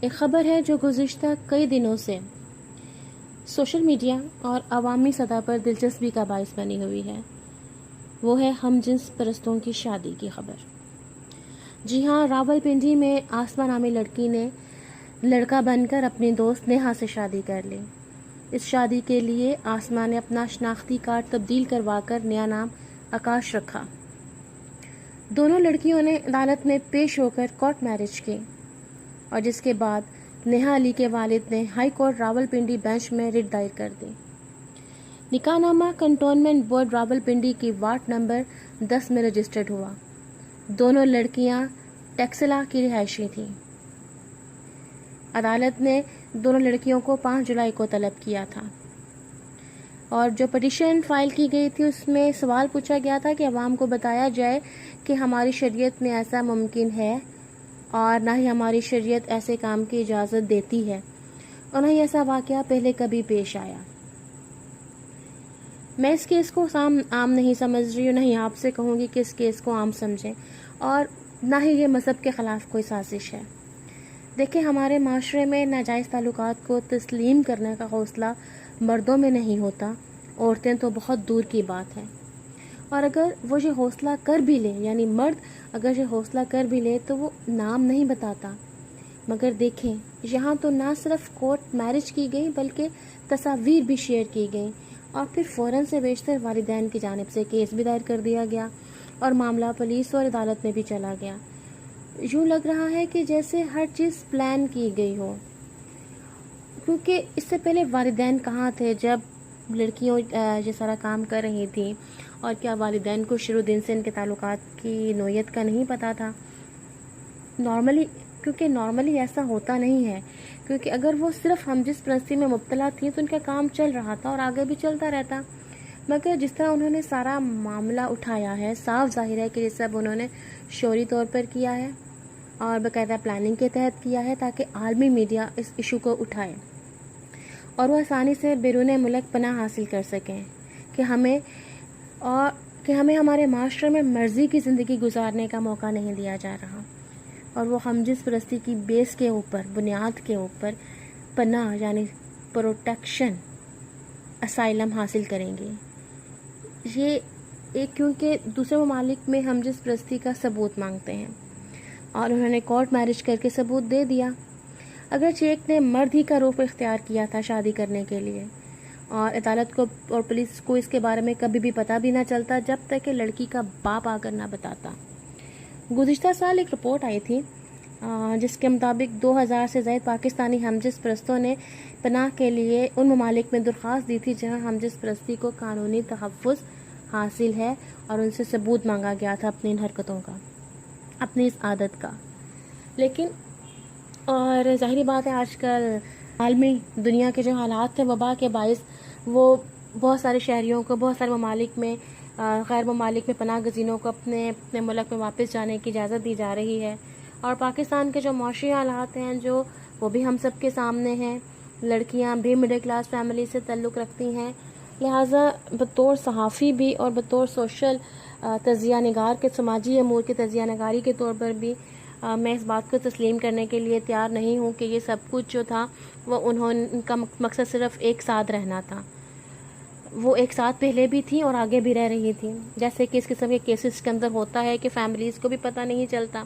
ایک خبر ہے جو گزشتہ کئی دنوں سے سوشل میڈیا اور عوامی سطح پر دلچسپی کا باعث بنی ہوئی ہے، وہ ہے ہم جنس پرستوں کی شادی کی خبر۔ جی ہاں، راولپنڈی میں آسما نامی لڑکی نے لڑکا بن کر اپنی دوست نیہا سے شادی کر لی۔ اس شادی کے لیے آسما نے اپنا شناختی کارڈ تبدیل کروا کر نیا نام آکاش رکھا۔ دونوں لڑکیوں نے عدالت میں پیش ہو کر کورٹ میرج کی، اور جس کے بعد نیہا علی کے والد نے ہائی کورٹ راولپنڈی بینچ میں رٹ دائر کر دی۔ نکاح نامہ کنٹونمنٹ بورڈ راولپنڈی کی وارڈ نمبر 10 میں رجسٹرڈ ہوا۔ دونوں لڑکیاں ٹیکسلا کی رہائشی تھیں۔ عدالت نے دونوں لڑکیوں کو 5 جولائی کو طلب کیا تھا، اور جو پٹیشن فائل کی گئی تھی اس میں سوال پوچھا گیا تھا کہ عوام کو بتایا جائے کہ ہماری شریعت میں ایسا ممکن ہے اور نہ ہی ہماری شریعت ایسے کام کی اجازت دیتی ہے، اور نہ ہی ایسا واقعہ پہلے کبھی پیش آیا۔ میں اس کیس کو عام نہیں سمجھ رہی ہوں، نہ ہی آپ سے کہوں گی کہ اس کیس کو عام سمجھیں، اور نہ ہی یہ مذہب کے خلاف کوئی سازش ہے۔ دیکھیں، ہمارے معاشرے میں ناجائز تعلقات کو تسلیم کرنے کا حوصلہ مردوں میں نہیں ہوتا، عورتیں تو بہت دور کی بات ہے۔ اور اگر وہ یہ حوصلہ کر بھی لے، یعنی مرد اگر یہ حوصلہ کر بھی لے تو وہ نام نہیں بتاتا۔ مگر دیکھیں، یہاں تو نہ صرف کورٹ میرج کی گئی بلکہ تصاویر بھی شیئر کی گئیں، اور پھر فوراً سے بیشتر والدین کی جانب سے کیس بھی دائر کر دیا گیا، اور معاملہ پولیس اور عدالت میں بھی چلا گیا۔ یوں لگ رہا ہے کہ جیسے ہر چیز پلان کی گئی ہو، کیونکہ اس سے پہلے والدین کہاں تھے جب لڑکیوں یہ سارا کام کر رہی تھیں، اور کیا والدین کو شروع دن سے ان کے تعلقات کی نوعیت کا نہیں پتہ تھا؟ نارملی ایسا ہوتا نہیں ہے، کیونکہ اگر وہ صرف ہم جنس پرستی میں مبتلا تھی تو ان کا کام چل رہا تھا اور آگے بھی چلتا رہتا۔ مگر جس طرح انہوں نے سارا معاملہ اٹھایا ہے، صاف ظاہر ہے کہ یہ سب انہوں نے شعوری طور پر کیا ہے اور باقاعدہ پلاننگ کے تحت کیا ہے، تاکہ عالمی میڈیا اس ایشو کو اٹھائے اور وہ آسانی سے بیرون ملک پناہ حاصل کر سکیں کہ ہمیں ہمارے معاشرے میں مرضی کی زندگی گزارنے کا موقع نہیں دیا جا رہا، اور وہ ہم جنس پرستی کی بیس کے اوپر، بنیاد کے اوپر پناہ یعنی پروٹیکشن، اسائلم حاصل کریں گے۔ یہ کیونکہ دوسرے ممالک میں ہم جنس پرستی کا ثبوت مانگتے ہیں، اور انہوں نے کورٹ میرج کر کے ثبوت دے دیا۔ اگرچہ ایک نے مرد ہی کا رخ اختیار کیا تھا شادی کرنے کے لیے، اور عدالت کو اور پولیس کو اس کے بارے میں کبھی بھی پتہ بھی نہ چلتا جب تک کہ لڑکی کا باپ آ کر نہ بتاتا۔ گزشتہ سال ایک رپورٹ آئی تھی جس کے مطابق 2000 سے زائد پاکستانی ہم جنس پرستوں نے پناہ کے لیے ان ممالک میں درخواست دی تھی جہاں ہم جنس پرستی کو قانونی تحفظ حاصل ہے، اور ان سے ثبوت مانگا گیا تھا اپنی ان حرکتوں کا، اپنی اس عادت کا۔ لیکن اور ظاہری بات ہے، آج کل عالمی دنیا کے جو حالات ہیں وبا کے باعث، وہ بہت سارے شہریوں کو بہت سارے ممالک میں، غیر ممالک میں پناہ گزینوں کو اپنے ملک میں واپس جانے کی اجازت دی جا رہی ہے، اور پاکستان کے جو معاشی حالات ہیں جو وہ بھی ہم سب کے سامنے ہیں۔ لڑکیاں بھی مڈل کلاس فیملی سے تعلق رکھتی ہیں، لہٰذا بطور صحافی بھی اور بطور سوشل تجزیہ نگار کے سماجی امور کے تجزیہ نگاری کے طور پر بھی میں اس بات کو تسلیم کرنے کے لیے تیار نہیں ہوں کہ یہ سب کچھ جو تھا وہ ان کا مقصد صرف ایک ساتھ رہنا تھا۔ وہ ایک ساتھ پہلے بھی تھی اور آگے بھی رہ رہی تھی، جیسے کہ اس قسم کے کیسز کے اندر ہوتا ہے کہ فیملیز کو بھی پتہ نہیں چلتا،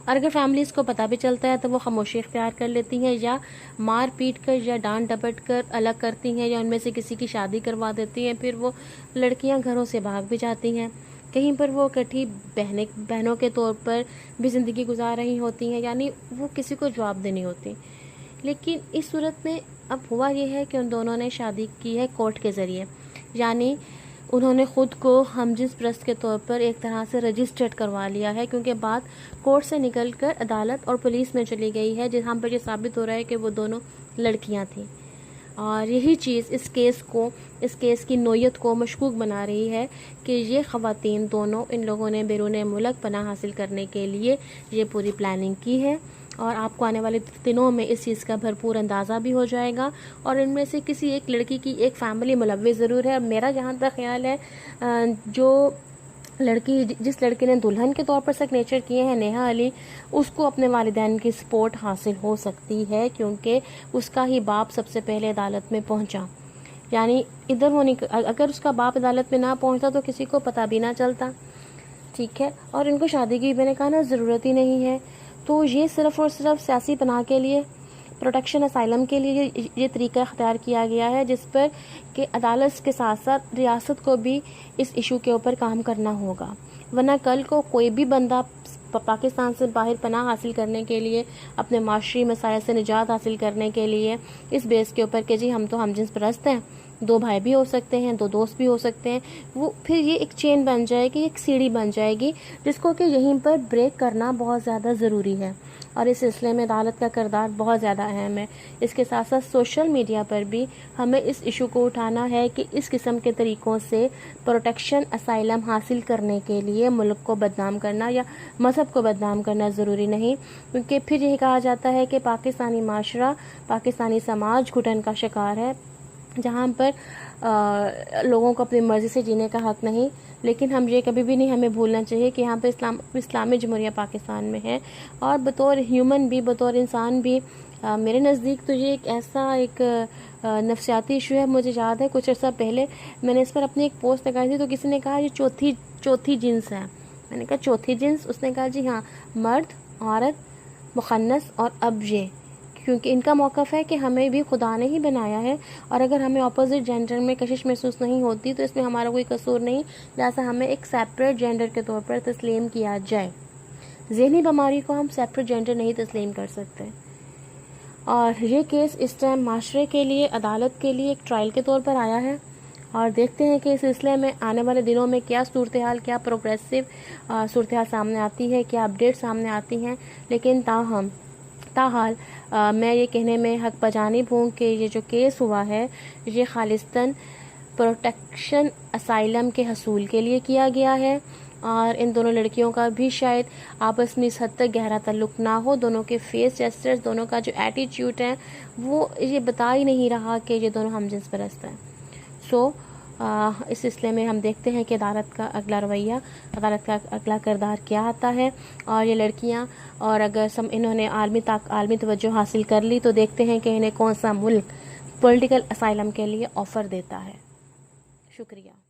اور اگر فیملیز کو پتہ بھی چلتا ہے تو وہ خاموشی اختیار کر لیتی ہیں، یا مار پیٹ کر یا ڈانٹ ڈپٹ کر الگ کرتی ہیں، یا ان میں سے کسی کی شادی کروا دیتی ہیں۔ پھر وہ لڑکیاں گھروں سے بھاگ بھی جاتی ہیں، کہیں پر وہ اکٹھی بہنوں کے طور پر بھی زندگی گزار رہی ہوتی ہیں، یعنی وہ کسی کو جواب دینی ہوتی۔ لیکن اس صورت میں اب ہوا یہ ہے کہ ان دونوں نے شادی کی ہے کورٹ کے ذریعے، یعنی انہوں نے خود کو ہم جنس پرست کے طور پر ایک طرح سے رجسٹرڈ کروا لیا ہے، کیونکہ بات کورٹ سے نکل کر عدالت اور پولیس میں چلی گئی ہے، جہاں پر یہ ثابت ہو رہا ہے کہ وہ دونوں لڑکیاں تھیں۔ اور یہی چیز اس کیس کی نوعیت کو مشکوک بنا رہی ہے کہ یہ خواتین دونوں، ان لوگوں نے بیرون ملک پناہ حاصل کرنے کے لیے یہ پوری پلاننگ کی ہے، اور آپ کو آنے والے دنوں میں اس چیز کا بھرپور اندازہ بھی ہو جائے گا، اور ان میں سے کسی ایک لڑکی کی ایک فیملی ملوث ضرور ہے۔ اور میرا جہاں تک خیال ہے، جو جس لڑکی نے دلہن کے طور پر سگنیچر کیے ہیں نیہا علی، اس کو اپنے والدین کی سپورٹ حاصل ہو سکتی ہے، کیونکہ اس کا ہی باپ سب سے پہلے عدالت میں پہنچا. یعنی ادھر اگر اس کا باپ عدالت میں نہ پہنچتا تو کسی کو پتہ بھی نہ چلتا. ٹھیک ہے. اور ان کو شادی کی میں نے کہا نا ضرورت ہی نہیں ہے. تو یہ صرف اور صرف سیاسی پناہ کے لیے، پروٹیکشن اسائلم کے لیے یہ طریقہ اختیار کیا گیا ہے، جس پر کہ عدالت کے ساتھ ساتھ ریاست کو بھی اس ایشو کے اوپر کام کرنا ہوگا. ورنہ کل کو کوئی بھی بندہ پاکستان سے باہر پناہ حاصل کرنے کے لیے، اپنے معاشی مسائل سے نجات حاصل کرنے کے لیے اس بیس کے اوپر کہ جی ہم تو ہم جنس پرست ہیں، 2 بھائی بھی ہو سکتے ہیں، 2 دوست بھی ہو سکتے ہیں، وہ پھر یہ ایک چین بن جائے گی، ایک سیڑھی بن جائے گی، جس کو کہ یہیں پر بریک کرنا بہت زیادہ ضروری ہے. اور اس سلسلے میں عدالت کا کردار بہت زیادہ اہم ہے. اس کے ساتھ ساتھ سوشل میڈیا پر بھی ہمیں اس ایشو کو اٹھانا ہے کہ اس قسم کے طریقوں سے پروٹیکشن اسائلم حاصل کرنے کے لیے ملک کو بدنام کرنا یا مذہب کو بدنام کرنا ضروری نہیں، کیونکہ پھر یہ کہا جاتا ہے کہ پاکستانی معاشرہ، پاکستانی سماج گھٹن کا شکار ہے، جہاں پر لوگوں کو اپنی مرضی سے جینے کا حق نہیں. لیکن ہم یہ کبھی بھی نہیں ہمیں بھولنا چاہیے کہ یہاں پہ اسلامی جمہوریہ پاکستان میں ہے، اور بطور ہیومن بھی، بطور انسان بھی میرے نزدیک تو یہ ایک ایسا ایک نفسیاتی ایشو ہے. مجھے یاد ہے کچھ عرصہ پہلے میں نے اس پر اپنی ایک پوسٹ لگائی تھی، تو کسی نے کہا یہ چوتھی جنس ہے. میں نے کہا چوتھی جنس؟ اس نے کہا جی ہاں، مرد، عورت، مخنث اور اب یہ، کیونکہ ان کا موقف ہے کہ ہمیں بھی خدا نے ہی بنایا ہے، اور اگر ہمیں اپوزٹ جینڈر میں کشش محسوس نہیں ہوتی تو اس میں ہمارا کوئی قصور نہیں، لہٰذا ہمیں ایک سیپریٹ جینڈر کے طور پر تسلیم کیا جائے. ذہنی بیماری کو ہم سیپریٹ جینڈر نہیں تسلیم کر سکتے. اور یہ کیس اس ٹائم معاشرے کے لیے، عدالت کے لیے ایک ٹرائل کے طور پر آیا ہے، اور دیکھتے ہیں کہ اس سلسلے میں آنے والے دنوں میں کیا صورتحال، کیا پروگریسو صورتحال سامنے آتی ہے، کیا اپڈیٹ سامنے آتی ہیں. لیکن تاحال میں یہ کہنے میں حق بجانب ہوں کہ یہ جو کیس ہوا ہے یہ خالصتاً پروٹیکشن اسائلم کے حصول کے لیے کیا گیا ہے، اور ان دونوں لڑکیوں کا بھی شاید آپس میں اس حد تک گہرا تعلق نہ ہو. دونوں کے فیس جیسچرز، دونوں کا جو ایٹیٹیوڈ ہے وہ یہ بتا ہی نہیں رہا کہ یہ دونوں ہم جنس پرست ہیں. اس سلسلے میں ہم دیکھتے ہیں کہ عدالت کا اگلا رویہ، عدالت کا اگلا کردار کیا آتا ہے. اور یہ لڑکیاں، اور اگر انہوں نے عالمی توجہ حاصل کر لی تو دیکھتے ہیں کہ انہیں کون سا ملک پولیٹیکل اسائلم کے لیے آفر دیتا ہے. شکریہ.